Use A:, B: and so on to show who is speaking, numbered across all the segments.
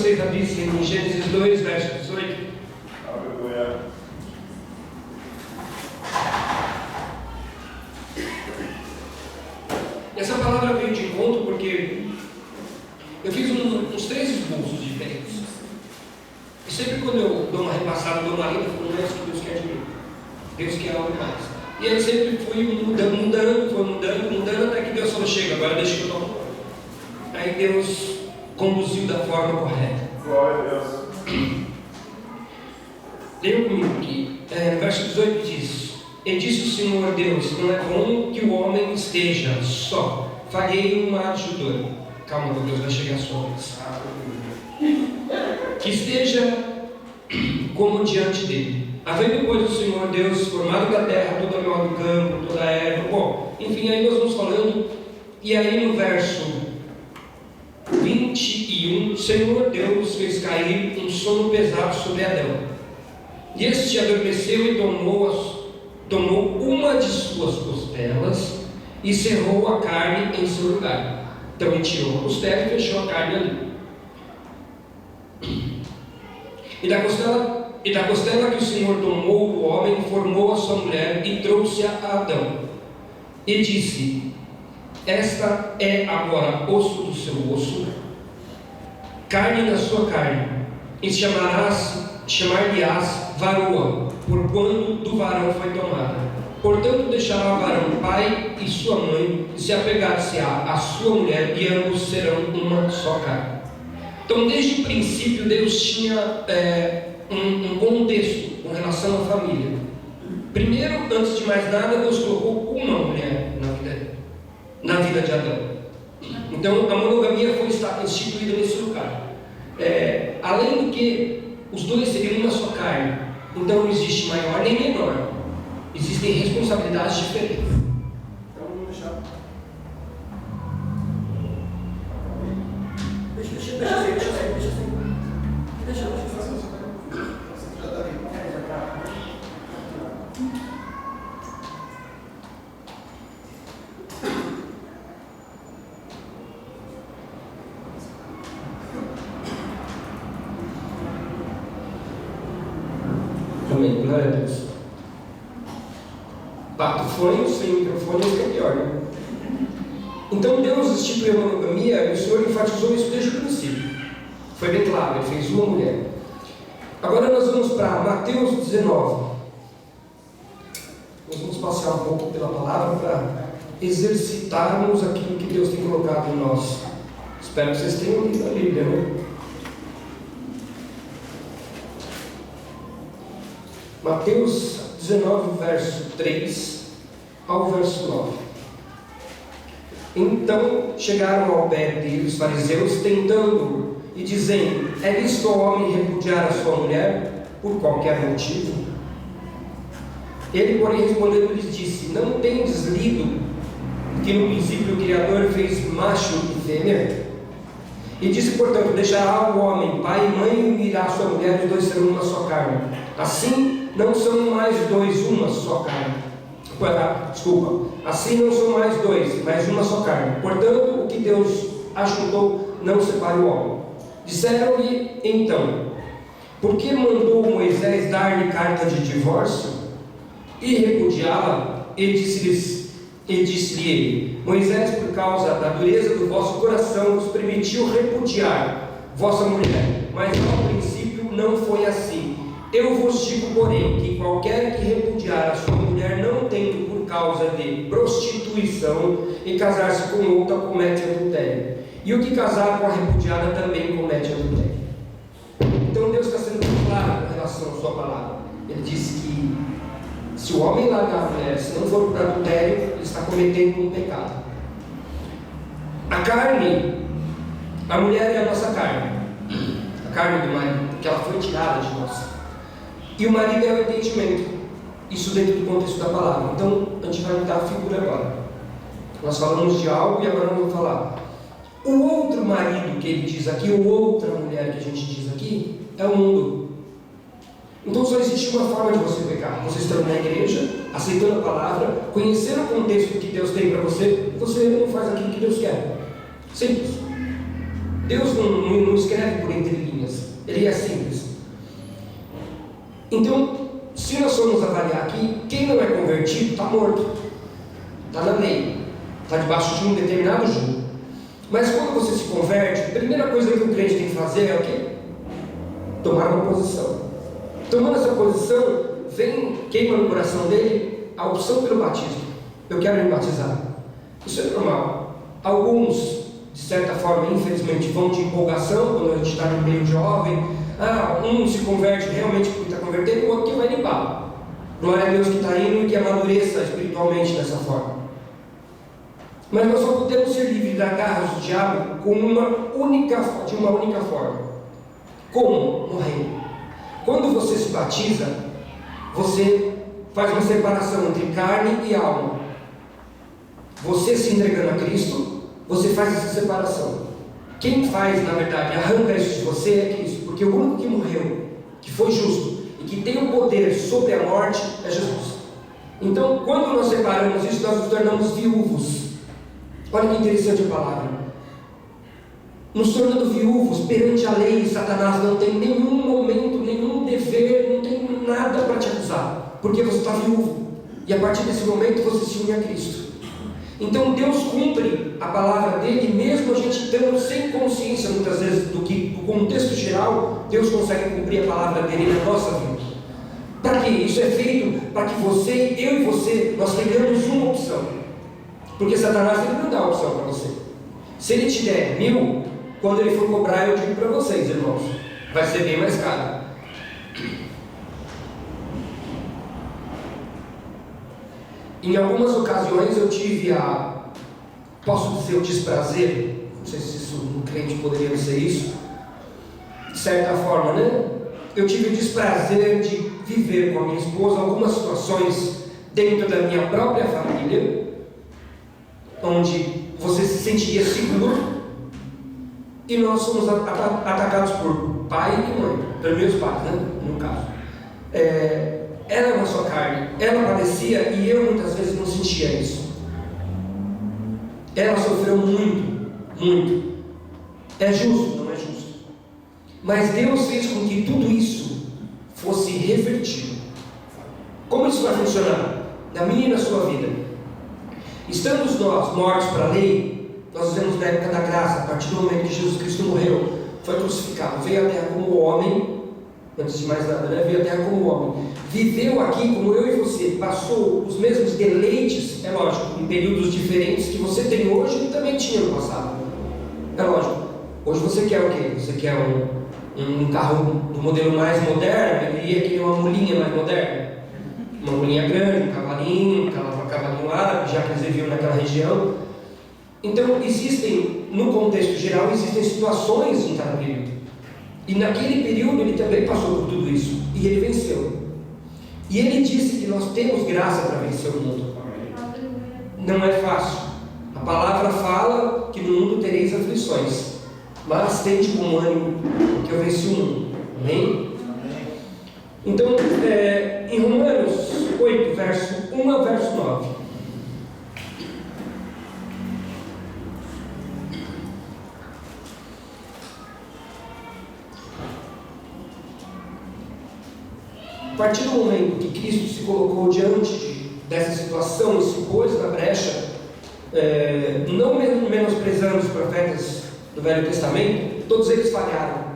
A: vocês abrissem em Gênesis 2, verso 18.
B: Aleluia.
A: Essa palavra veio de encontro porque eu fiz uns 3 esboços diferentes. E sempre quando eu dou uma repassada, dou uma lida, eu falo, não é isso que Deus quer de mim. Deus quer algo mais. E aí sempre fui mudando, até que Deus falou, chega, agora deixa que eu tomo. Aí Deus conduziu da forma correta.
B: Glória a Deus.
A: Leia comigo aqui. Verso 18 diz: E disse o Senhor Deus, não é bom que o homem esteja só. Farei uma ajudadora. Calma, Deus vai chegar a sua vez. Que esteja como diante dele. Havendo depois o Senhor Deus formado da terra, todo animal do campo, toda a erva. Bom, enfim, aí nós vamos falando. E aí no verso 21, o Senhor Deus fez cair um sono pesado sobre Adão. E este adormeceu e tomou uma de suas costelas e cerrou a carne em seu lugar. Então ele tirou a costela e fechou a carne ali. E da costela que o Senhor tomou do homem, formou a sua mulher e trouxe-a a Adão. E disse: Esta é agora osso do seu osso, carne da sua carne, e chamar-lhe-ás varoa, porquanto do varão foi tomada. Portanto deixará o varão o pai e sua mãe, e se apegar-se-á a sua mulher, e ambos serão uma só carne. Então, desde o princípio, Deus tinha um contexto com relação à família. Primeiro, antes de mais nada, Deus colocou uma mulher na vida de Adão. Então, a monogamia foi instituída nesse lugar. Além do que os dois seriam uma só carne, então não existe maior nem menor. Existem responsabilidades diferentes. Então, vamos deixar. Amém, glória a Deus. Pacto sem microfone é pior, né? Então Deus instituiu a monogamia e o Senhor enfatizou isso desde o princípio. Foi bem claro, Ele fez uma mulher. Agora nós vamos para Mateus 19. Nós vamos passear um pouco pela palavra para exercitarmos aquilo que Deus tem colocado em nós. Espero que vocês tenham lido a Bíblia, né? Mateus 19, verso 3 ao verso 9. Então chegaram ao pé dele os fariseus, tentando-o e dizendo: É lícito ao homem repudiar a sua mulher por qualquer motivo? Ele, porém, respondendo, lhes disse: Não tendes lido que no princípio o Criador fez macho e fêmea? E disse, portanto: Deixará o homem pai e mãe e unirá a sua mulher, e os dois serão uma só carne. Assim não são mais dois, uma só carne. Assim não são mais dois, mas uma só carne. Portanto, o que Deus ajuntou, não separe o homem. Disseram-lhe então: Por que mandou Moisés dar-lhe carta de divórcio e repudiá-la? E disse-lhe ele: Moisés, por causa da dureza do vosso coração, vos permitiu repudiar vossa mulher, mas ao princípio não foi assim. Eu vos digo, porém, que qualquer que repudiar a sua mulher, não tendo por causa de prostituição e casar-se com outra, comete adultério. E o que casar com a repudiada também comete adultério. Então Deus está sendo muito claro com relação à sua palavra. Ele diz que se o homem largar a mulher, se não for para adultério, ele está cometendo um pecado. A carne, a mulher é a nossa carne, a carne do marido, porque ela foi tirada de nós. E o marido é o entendimento, isso dentro do contexto da palavra. Então, a gente vai mudar a figura agora. Nós falamos de algo e agora nós vamos falar. O outro marido que ele diz aqui, ou outra mulher que a gente diz aqui, é o mundo. Então só existe uma forma de você pecar: você estando na igreja, aceitando a palavra, conhecendo o contexto que Deus tem para você, você não faz aquilo que Deus quer. Simples. Deus não escreve por entre linhas. simples. Ele é simples. Então, se nós formos avaliar aqui, quem não é convertido está morto, está na lei, está debaixo de um determinado jugo. Mas quando você se converte, a primeira coisa que o crente tem que fazer é o quê? Tomar uma posição. Tomando essa posição, queima no coração dele a opção pelo batismo. Eu quero me batizar. Isso é normal. Alguns, de certa forma, infelizmente, vão de empolgação quando a gente está no meio jovem. Um se converte realmente porque está convertendo, o outro que vai limpar. Glória a Deus que está indo e que amadureça espiritualmente dessa forma. Mas nós só podemos ser livres das garras do diabo de uma única forma. Como? Morrendo. Quando você se batiza, você faz uma separação entre carne e alma. Você se entregando a Cristo, você faz essa separação. Quem faz, na verdade, arranca isso de você é Cristo, porque o único que morreu, que foi justo e que tem o poder sobre a morte é Jesus. Então, quando nós separamos isso, nós nos tornamos viúvos. Olha que interessante a palavra. Nos tornando viúvos perante a lei, Satanás não tem nenhum momento, nenhum dever, não tem nada para te acusar, porque você está viúvo, e a partir desse momento você se une a Cristo. Então Deus cumpre a palavra dele, mesmo a gente estando sem consciência muitas vezes do contexto geral, Deus consegue cumprir a palavra dele na nossa vida. Para quê? Isso é feito para que eu e você, nós tenhamos uma opção, porque Satanás ele não dá opção para você. Se ele te der 1000, quando ele for cobrar, eu digo para vocês, irmãos, vai ser bem mais caro. Em algumas ocasiões eu tive posso dizer, o desprazer, não sei se isso um crente poderia ser isso, de certa forma, né? Eu tive o desprazer de viver com a minha esposa algumas situações dentro da minha própria família, onde você se sentiria seguro, e nós somos atacados por pai e mãe, pelos meus pais, né? No caso. Ela é uma só carne, ela padecia e eu muitas vezes não sentia isso. Ela sofreu muito, muito. É justo? Não é justo. Mas Deus fez com que tudo isso fosse revertido. Como isso vai funcionar? Na minha e na sua vida. Estando nós mortos para a lei, nós vivemos na época da graça, a partir do momento que Jesus Cristo morreu, foi crucificado, veio à terra como homem, antes de mais nada, né? Veio à terra como homem, viveu aqui como eu e você, passou os mesmos deleites, é lógico, em períodos diferentes que você tem hoje e também tinha no passado. É lógico. Hoje você quer o quê? Você quer um carro do modelo mais moderno? Ele ia querer uma mulinha mais moderna? Uma mulinha grande, um cavalinho árabe, já que eles viviam naquela região. Então, no contexto geral, existem situações em cada período. E naquele período ele também passou por tudo isso. E ele venceu. E ele disse que nós temos graça para vencer o mundo. Não é fácil. A palavra fala que no mundo tereis aflições, mas tende com ânimo, porque eu venci o mundo. Amém? Então, em Romanos 8, verso 1 a verso 9. A partir do momento que Cristo se colocou diante dessa situação e se pôs na brecha, não menosprezando os profetas do Velho Testamento, todos eles falharam.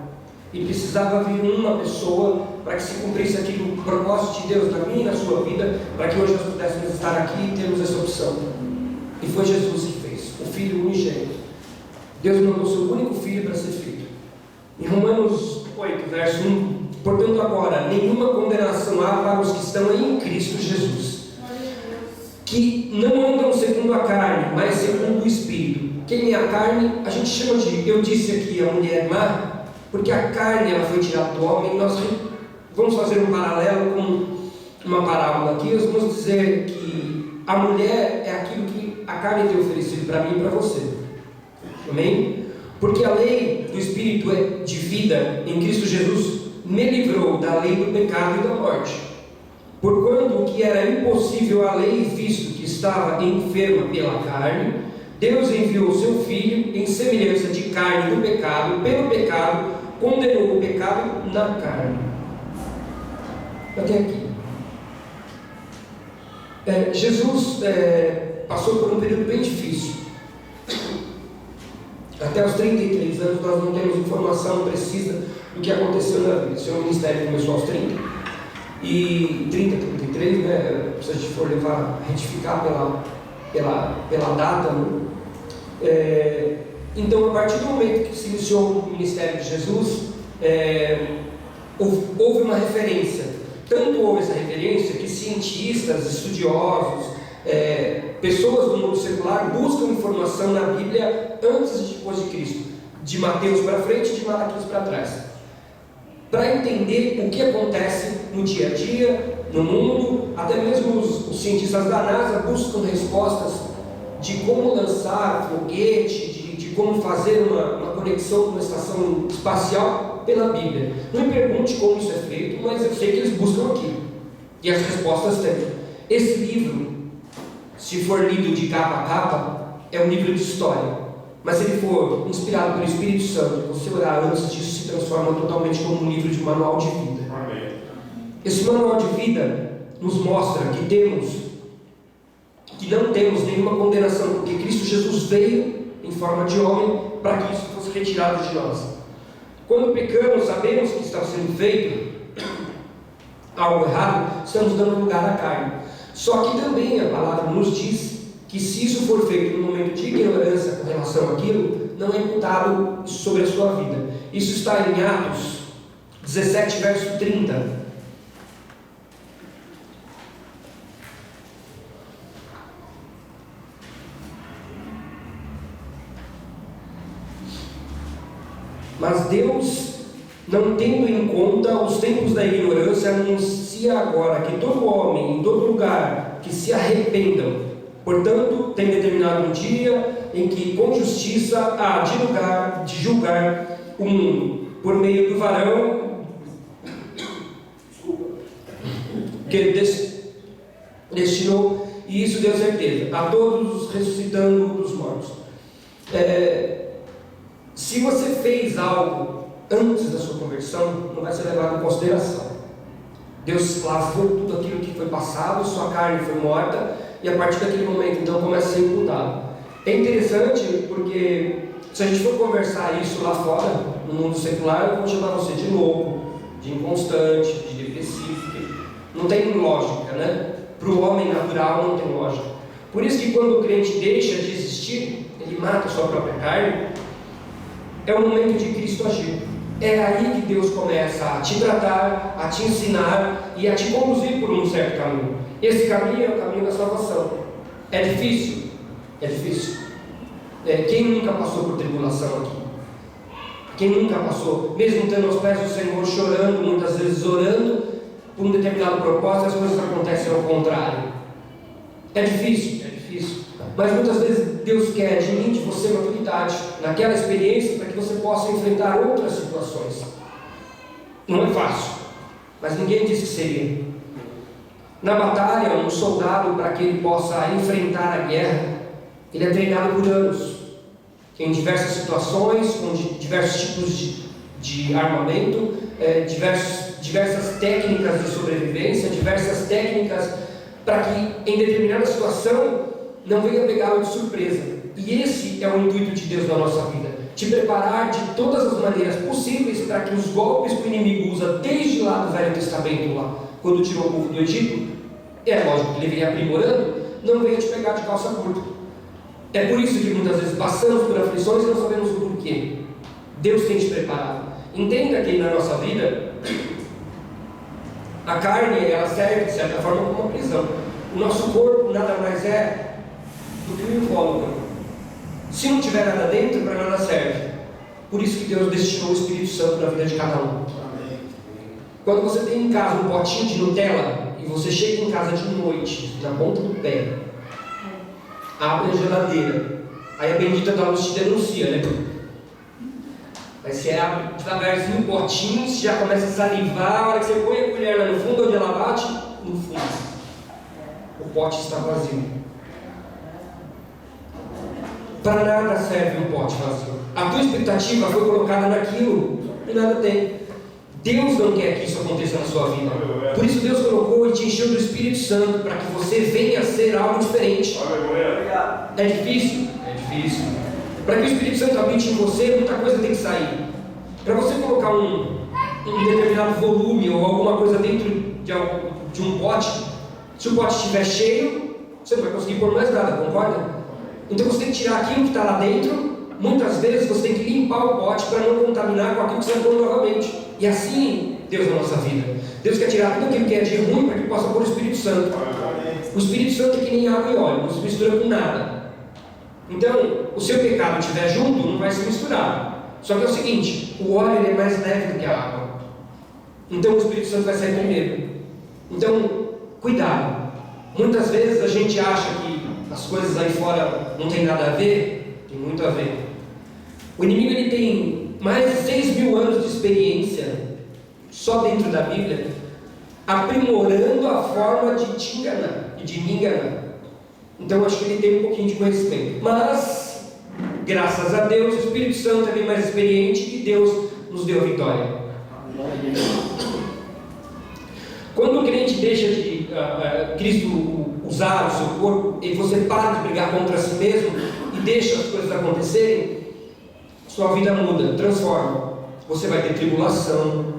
A: E precisava vir uma pessoa para que se cumprisse aquilo, o propósito de Deus na minha e na sua vida, para que hoje nós pudéssemos estar aqui e termos essa opção. E foi Jesus que fez, o Filho unigênito. Deus mandou seu único Filho para ser feito. Em Romanos 8, verso 1, portanto agora, nenhuma condenação há para os que estão em Cristo Jesus, que não andam segundo a carne, mas segundo o Espírito. Quem é a carne? A gente chama de, eu disse aqui, a mulher má, porque a carne ela foi tirada do homem. Nós vamos fazer um paralelo com uma parábola aqui. Nós vamos dizer que a mulher é aquilo que a carne tem oferecido para mim e para você. Amém? Porque a lei do Espírito de vida em Cristo Jesus me livrou da lei do pecado e da morte. Porquanto o que era impossível à lei, visto que estava enferma pela carne, Deus enviou seu Filho em semelhança de carne do pecado, pelo pecado, condenou o pecado na carne. Até aqui. Jesus passou por um período bem difícil. Até os 33 anos nós não temos informação precisa do que aconteceu na vida. Seu ministério começou aos 30 e 33, né? Se a gente for retificar pela data, né? Então, a partir do momento que se iniciou o ministério de Jesus, houve uma referência. Tanto houve essa referência que cientistas, estudiosos, pessoas do mundo secular buscam informação na Bíblia antes e depois de Cristo, de Mateus para frente e de Malaquias para trás, para entender o que acontece no dia a dia, no mundo. Até mesmo os cientistas da NASA buscam respostas de como lançar foguete, de como fazer uma conexão com uma estação espacial pela Bíblia. Não me pergunte como isso é feito, mas eu sei que eles buscam aqui, e as respostas têm. Esse livro, se for lido de capa a capa, é um livro de história, mas se ele for inspirado pelo Espírito Santo, você orar antes disso, se transforma totalmente como um livro de manual de vida.
B: Amém.
A: Esse manual de vida nos mostra que não temos nenhuma condenação, porque Cristo Jesus veio em forma de homem para que isso fosse retirado de nós. Quando pecamos, sabemos que está sendo feito algo errado, estamos dando lugar à carne. Só que também a palavra nos diz que se isso for feito no momento de ignorância com relação àquilo, não é imputado sobre a sua vida. Isso está em Atos 17, verso 30. Mas Deus, não tendo em conta os tempos da ignorância, anuncia agora que todo homem, em todo lugar, que se arrependam. Portanto, tem determinado um dia em que, com justiça, há de julgar o mundo, por meio do varão que ele destinou, e isso deu certeza, a todos ressuscitando dos mortos. Se você fez algo antes da sua conversão, não vai ser levado em consideração. Deus lavou tudo aquilo que foi passado, sua carne foi morta, e a partir daquele momento, então, começa a ser imputado. É interessante porque, se a gente for conversar isso lá fora, no mundo secular, vão chamar você de louco, de inconstante, de depressivo. Não tem lógica, né? Para o homem natural não tem lógica. Por isso que quando o crente deixa de existir, ele mata a sua própria carne. É o momento de Cristo agir. É aí que Deus começa a te tratar, a te ensinar e a te conduzir por um certo caminho. Esse caminho é o caminho da salvação. É difícil? É difícil. Quem nunca passou por tribulação aqui? Quem nunca passou, mesmo tendo aos pés do Senhor, chorando, muitas vezes orando por um determinado propósito, as coisas acontecem ao contrário. É difícil? É difícil. Mas muitas vezes Deus quer de mim, de você, maturidade naquela experiência para que você possa enfrentar outras situações. Não é fácil, mas ninguém disse que seria. Na batalha, um soldado, para que ele possa enfrentar a guerra, ele é treinado por anos, em diversas situações, com diversos tipos de armamento, diversas técnicas de sobrevivência, diversas técnicas para que em determinada situação não venha pegá-lo de surpresa. E esse é o intuito de Deus na nossa vida, te preparar de todas as maneiras possíveis para que os golpes que o inimigo usa desde lá do Velho Testamento, lá, quando tirou o povo do Egito, é lógico que ele vem aprimorando, não venha te pegar de calça curta. É por isso que muitas vezes passamos por aflições e não sabemos o porquê. Deus tem te preparado. Entenda que na nossa vida, a carne, ela serve de certa forma como uma prisão. O nosso corpo nada mais é do que um invólucro. Se não tiver nada dentro, para nada serve. Por isso que Deus destinou o Espírito Santo na vida de cada um. Quando você tem em casa um potinho de Nutella e você chega em casa de noite, na ponta do pé, abre a geladeira, aí a bendita da luz te denuncia, né? Aí você abre devagarzinho o potinho, você já começa a salivar, a hora que você põe a colher lá no fundo, onde ela bate, no fundo o pote está vazio. Para nada serve um pote vazio. A tua expectativa foi colocada naquilo e nada tem. Deus não quer que isso aconteça na sua vida. Por isso Deus colocou e te encheu do Espírito Santo, para que você venha a ser algo diferente. É difícil? É difícil. Para que o Espírito Santo habite em você, muita coisa tem que sair. Para você colocar um determinado volume ou alguma coisa dentro de um pote, se o pote estiver cheio, você não vai conseguir pôr mais nada, concorda? Então você tem que tirar aquilo que está lá dentro. Muitas vezes você tem que limpar o pote para não contaminar com aquilo que você vai pôr novamente. E assim Deus na nossa vida. Deus quer tirar tudo aquilo que é de ruim para que possa pôr o Espírito Santo. O Espírito Santo é que nem água e óleo, não se mistura com nada. Então, o seu pecado estiver junto, não vai se misturar. Só que é o seguinte, o óleo ele é mais leve do que a água. Então o Espírito Santo vai sair primeiro. Então, cuidado. Muitas vezes a gente acha que as coisas aí fora não tem nada a ver. Tem muito a ver. O inimigo ele tem mais de 6.000 anos de experiência só dentro da Bíblia, aprimorando a forma de te enganar e de me enganar. Então acho que ele tem um pouquinho de conhecimento. Mas, graças a Deus, o Espírito Santo é bem mais experiente e Deus nos deu a vitória. Quando o crente deixa de Cristo usar o seu corpo, e você para de brigar contra si mesmo e deixa as coisas acontecerem, sua vida muda, transforma. Você vai ter tribulação,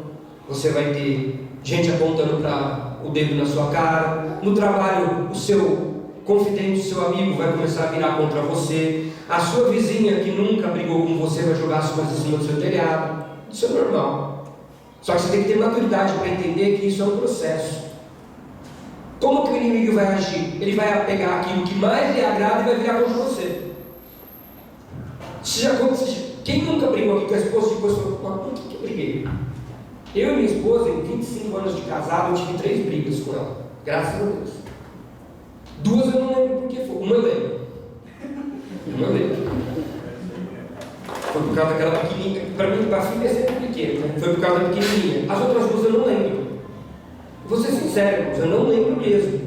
A: você vai ter gente apontando para o dedo na sua cara. No trabalho, o seu confidente, o seu amigo vai começar a virar contra você. A sua vizinha que nunca brigou com você vai jogar as coisas em cima do seu telhado. Isso é normal. Só que você tem que ter maturidade para entender que isso é um processo. Como que o inimigo vai agir? Ele vai pegar aquilo que mais lhe agrada e vai virar contra você. Quem nunca brigou aqui com a esposa e depois falou, por que eu briguei? Eu e minha esposa, em 25 anos de casado, eu tive 3 brigas com ela. Graças a Deus. 2 eu não lembro por que foi. Uma eu lembro. Foi por causa daquela pequenininha. Para mim, para filha é sempre pequeno, né? Foi por causa da pequenininha. As outras 2 eu não lembro. Vou ser sincero, eu não lembro mesmo.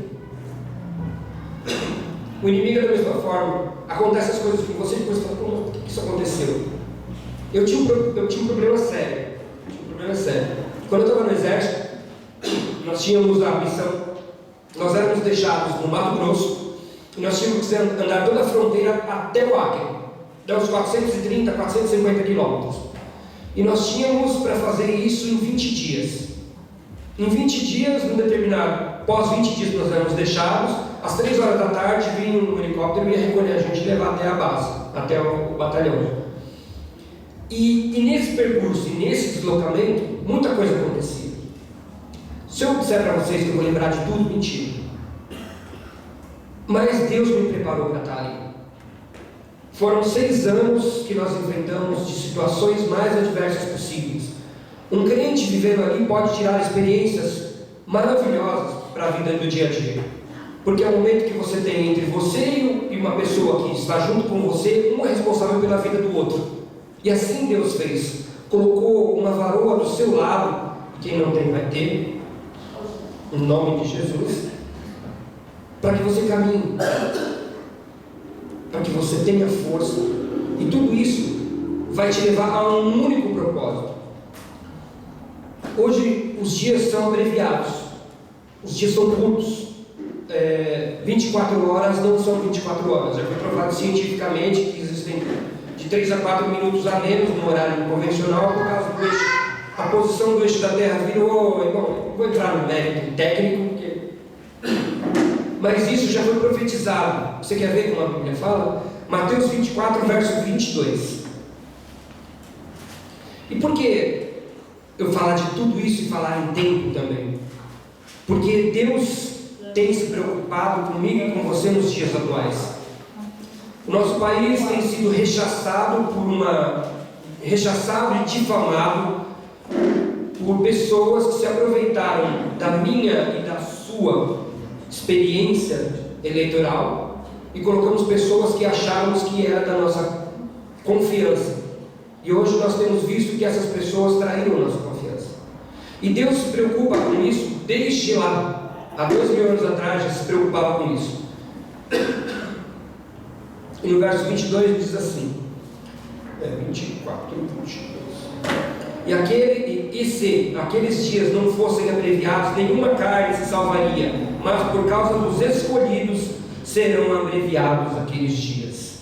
A: O inimigo é da mesma forma. Acontece as coisas com você e depois fala, como que isso aconteceu? Eu tinha um problema sério. Quando eu estava no exército, nós tínhamos a missão, nós éramos deixados no Mato Grosso e nós tínhamos que andar toda a fronteira até o Acre, dá uns 430, 450 quilômetros. E nós tínhamos para fazer isso em 20 dias. Em 20 dias, após 20 dias nós éramos deixados, às 3 horas da tarde vinha um helicóptero e ia recolher a gente e levar até a base, até o batalhão. E nesse percurso, e nesse deslocamento, muita coisa acontecia. Se eu disser para vocês que eu vou lembrar de tudo, mentira. Mas Deus me preparou para estar ali. Foram 6 anos que nós enfrentamos de situações mais adversas possíveis. Um crente vivendo ali pode tirar experiências maravilhosas para a vida do dia a dia. Porque é o momento que você tem entre você e uma pessoa que está junto com você, um é responsável pela vida do outro. E assim Deus fez. Colocou uma varoa do seu lado, e quem não tem vai ter, em nome de Jesus, para que você caminhe, para que você tenha força. E tudo isso vai te levar a um único propósito. Hoje os dias são abreviados, os dias são curtos. 24 horas não são 24 horas. Já foi provado cientificamente que existem de 3 a 4 minutos a menos no horário convencional por causa do eixo. A posição do eixo da Terra virou. Bom, vou entrar no mérito técnico, mas isso já foi profetizado. Você quer ver como a Bíblia fala? Mateus 24, verso 22. E por que eu falar de tudo isso e falar em tempo também? Porque Deus tem se preocupado comigo e com você nos dias atuais. O nosso país tem sido rechaçado e difamado por pessoas que se aproveitaram da minha e da sua experiência eleitoral e colocamos pessoas que achávamos que era da nossa confiança. E hoje nós temos visto que essas pessoas traíram nossa confiança. E Deus se preocupa com isso desde lá. Há 2.000 anos atrás já se preocupava com isso. E no verso 22 diz assim, 24, 22. E se aqueles dias não fossem abreviados, nenhuma carne se salvaria, mas por causa dos escolhidos serão abreviados aqueles dias.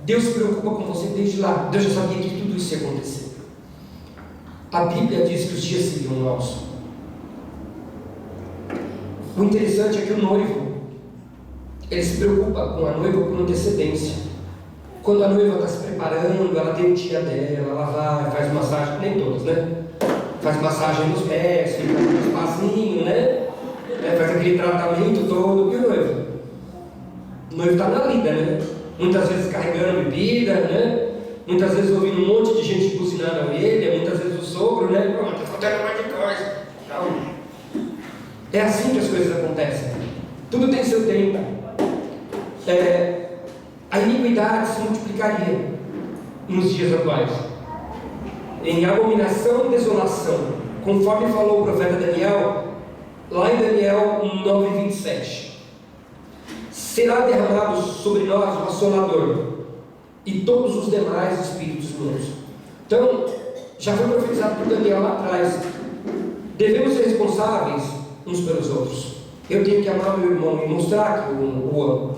A: Deus se preocupa com você desde lá. Deus já sabia que tudo isso ia acontecer. A Bíblia diz que os dias seriam maus. O interessante é que o noivo, ele se preocupa com a noiva com antecedência. Quando a noiva está se preparando, ela tem o dia dela, ela vai, faz massagem, nem todas, né? Faz massagem nos pés, fica com um espacinho, né? Faz aquele tratamento todo. E o noivo? O noivo está na lida, né? Muitas vezes carregando bebida, né? Muitas vezes ouvindo um monte de gente buzinando a orelha, muitas vezes o sogro, né? Pô, está faltando mais de coisa. Calma. É assim que as coisas acontecem. Tudo tem seu tempo. A iniquidade se multiplicaria nos dias atuais, em abominação e desolação, conforme falou o profeta Daniel, lá em Daniel 9:27. Será derramado sobre nós o assolador e todos os demais espíritos imundos. Então, já foi profetizado por Daniel lá atrás. Devemos ser responsáveis uns pelos outros. Eu tenho que amar meu irmão e mostrar que o amo.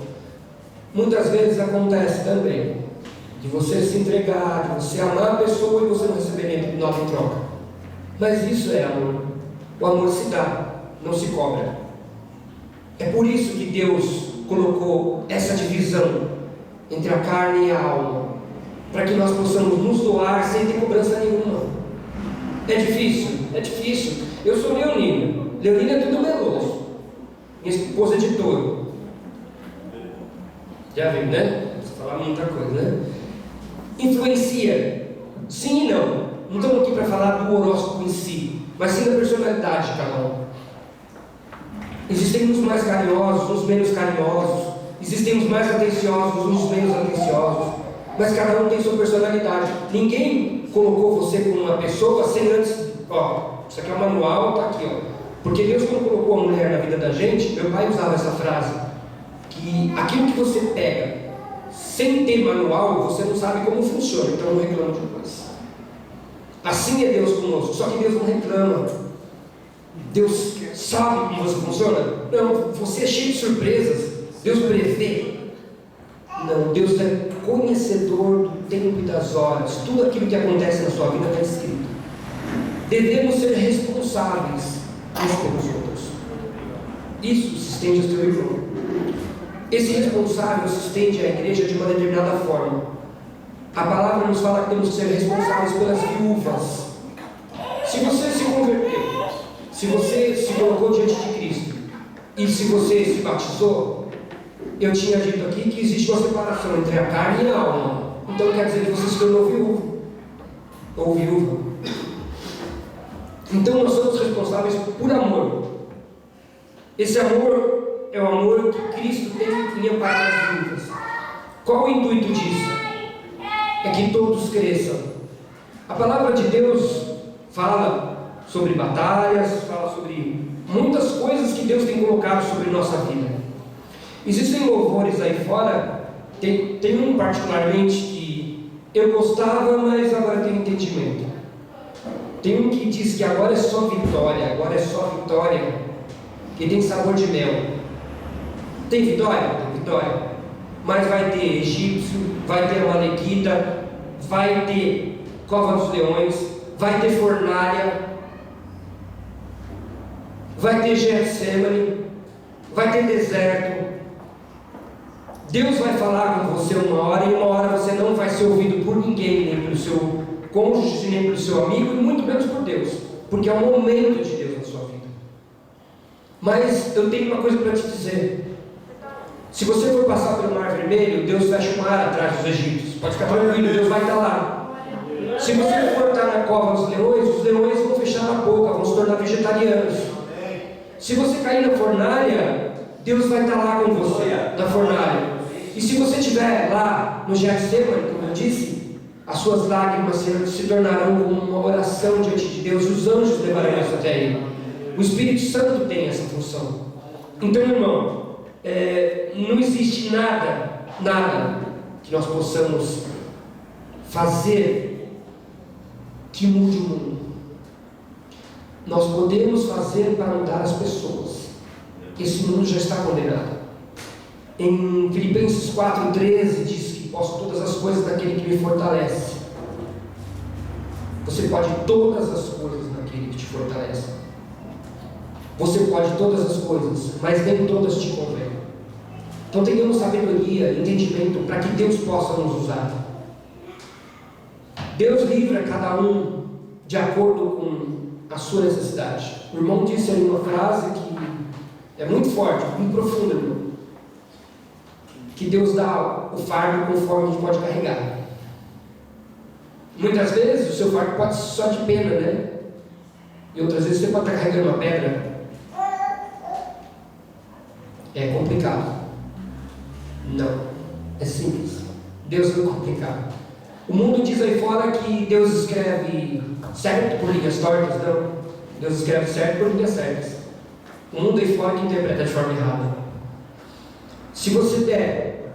A: Muitas vezes acontece também de você se entregar, de você amar a pessoa e você não receber nada em troca. Mas isso é amor. O amor se dá, não se cobra. É por isso que Deus colocou essa divisão entre a carne e a alma, para que nós possamos nos doar sem ter cobrança nenhuma. É difícil? É difícil. Eu sou leonino. Leonino é tudo meloso. Minha esposa é de touro. Já viu, né? Você fala muita coisa, né? Influencia? Sim e não. Não estamos aqui para falar do horóscopo em si, mas sim da personalidade de cada um. Existem uns mais carinhosos, uns menos carinhosos. Existem uns mais atenciosos, uns menos atenciosos. Mas cada um tem sua personalidade. Ninguém colocou você como uma pessoa sem antes... Ó, isso aqui é um manual, tá aqui, ó. Porque Deus, quando colocou a mulher na vida da gente, meu pai usava essa frase, que aquilo que você pega sem ter manual, você não sabe como funciona, então não reclama depois. Assim é Deus conosco, só que Deus não reclama. Deus sabe como você funciona? Não, você é cheio de surpresas. Deus prevê? Não, Deus é conhecedor do tempo e das horas. Tudo aquilo que acontece na sua vida está escrito. Devemos ser responsáveis uns pelos outros. Isso se estende ao seu irmão. Esse responsável se estende à igreja de uma determinada forma. A palavra nos fala que temos que ser responsáveis pelas viúvas. Se você se converteu, se você se colocou diante de Cristo e se você se batizou, eu tinha dito aqui que existe uma separação entre a carne e a alma. Então quer dizer que você se tornou viúvo ou viúva. Então nós somos responsáveis por amor. Esse amor é o amor que Cristo tem em amparar as viúvas. Qual o intuito disso? É que todos cresçam. A palavra de Deus fala sobre batalhas, fala sobre muitas coisas que Deus tem colocado sobre nossa vida. Existem louvores aí fora, tem um particularmente que eu gostava, mas agora tenho entendimento. Tem um que diz que agora é só vitória, que tem sabor de mel. Tem vitória? Tem vitória. Mas vai ter egípcio, vai ter amalequita, vai ter cova dos leões, vai ter fornalha, vai ter Getsemane, vai ter deserto. Deus vai falar com você uma hora, e uma hora você não vai ser ouvido por ninguém, nem pelo seu cônjuge, nem pelo seu amigo, e muito menos por Deus, porque é o momento de Deus na sua vida. Mas eu tenho uma coisa para te dizer. Se você for passar pelo Mar Vermelho, Deus fecha o mar atrás dos egípcios. Pode ficar tranquilo, Deus vai estar lá. Se você for estar na cova dos leões, os leões vão fechar a boca, vão se tornar vegetarianos. Se você cair na fornalha, Deus vai estar lá com você, na fornalha. E se você estiver lá no Getsemane, como eu disse, as suas lágrimas se tornarão como uma oração diante de Deus, e os anjos levarão isso até Ele. O Espírito Santo tem essa função. Então, irmão, não existe nada que nós possamos fazer que mude o mundo. Nós podemos fazer para mudar as pessoas. Esse mundo já está condenado. Em Filipenses 4,13 diz que posso todas as coisas naquele que me fortalece. Você pode todas as coisas naquele que te fortalece. Você pode todas as coisas, mas nem todas te convêm. Então tenhamos sabedoria, entendimento, para que Deus possa nos usar. Deus livra cada um de acordo com a sua necessidade. O irmão disse aí uma frase que é muito forte, muito profunda, irmão. Que Deus dá o fardo conforme a gente pode carregar. Muitas vezes o seu fardo pode ser só de pena, né? E outras vezes você pode estar carregando uma pedra. É complicado. Não, é simples. Deus não é complicado. O mundo diz aí fora que Deus escreve certo por linhas tortas. Não, Deus escreve certo por linhas certas. O mundo aí fora que interpreta de forma errada. Se você der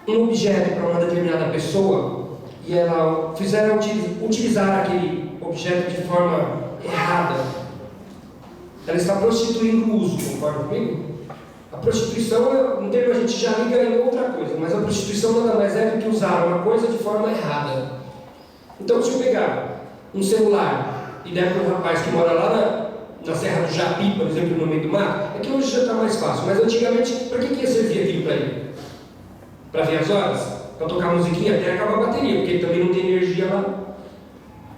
A: um objeto para uma determinada pessoa e ela fizer utilizar aquele objeto de forma errada, ela está prostituindo o uso, concorda comigo? A prostituição, um termo a gente já liga em outra coisa, mas a prostituição nada mais é do que usar uma coisa de forma errada. Então, se eu pegar um celular e der para um rapaz que mora lá na Serra do Japi, por exemplo, no meio do mato, é que hoje já está mais fácil, mas antigamente, para que ia servir aquilo para ele? Para ver as horas? Para tocar musiquinha até acabar a bateria, porque ele também não tem energia lá.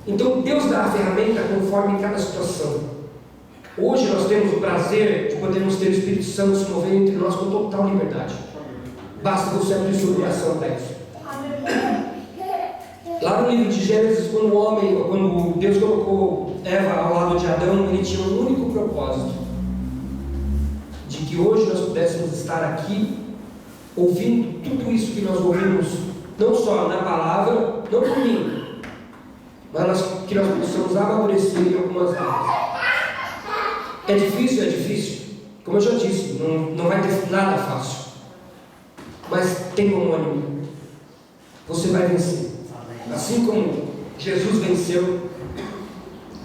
A: Então, Deus dá a ferramenta conforme cada situação. Hoje nós temos o prazer de podermos ter o Espírito Santo se mover entre nós com total liberdade. Basta você abrir seu coração para isso. Lá no livro de Gênesis, quando Deus colocou Eva ao lado de Adão, ele tinha um único propósito: de que hoje nós pudéssemos estar aqui, ouvindo tudo isso que nós ouvimos, não só na palavra, não por mim, mas que nós possamos amadurecer em algumas áreas. É difícil. Como eu já disse, não vai ter nada fácil. Mas tem bom ânimo. Você vai vencer. Assim como Jesus venceu,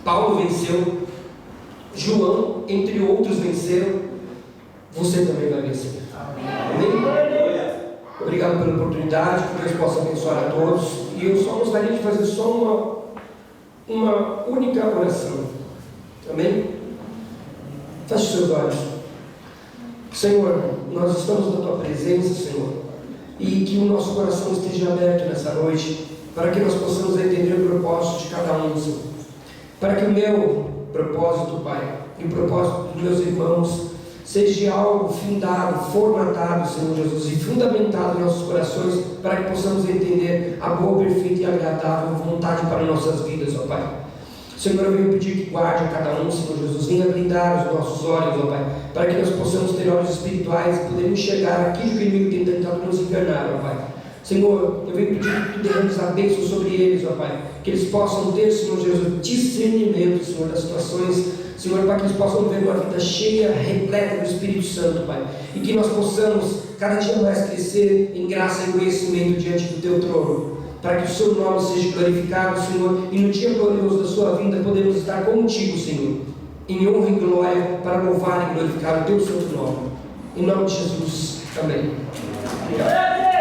A: Paulo venceu, João, entre outros, venceram, você também vai vencer. Amém? Obrigado pela oportunidade, que Deus possa abençoar a todos. E eu só gostaria de fazer só uma única oração. Amém? Feche seus olhos. Senhor, nós estamos na Tua presença, Senhor, e que o nosso coração esteja aberto nessa noite, para que nós possamos entender o propósito de cada um, Senhor. Para que o meu propósito, Pai, e o propósito dos meus irmãos, seja algo findado, formatado, Senhor Jesus, e fundamentado em nossos corações, para que possamos entender a boa, perfeita e agradável vontade para nossas vidas, ó Pai. Senhor, eu venho pedir que guarde a cada um, Senhor Jesus, venha blindar os nossos olhos, ó Pai, para que nós possamos ter olhos espirituais e poder enxergar aquilo que o inimigo tem tentado nos enganar, ó Pai. Senhor, eu venho pedir que Tu derrames a bênção sobre eles, ó Pai, que eles possam ter, Senhor Jesus, discernimento, Senhor, das situações, Senhor, para que eles possam ver uma vida cheia, repleta do Espírito Santo, Pai, e que nós possamos cada dia mais crescer em graça e conhecimento diante do Teu trono, para que o Seu nome seja glorificado, Senhor, e no dia glorioso da Sua vinda podemos estar contigo, Senhor, em honra e glória, para louvar e glorificar o Teu santo nome. Em nome de Jesus, amém. Obrigado.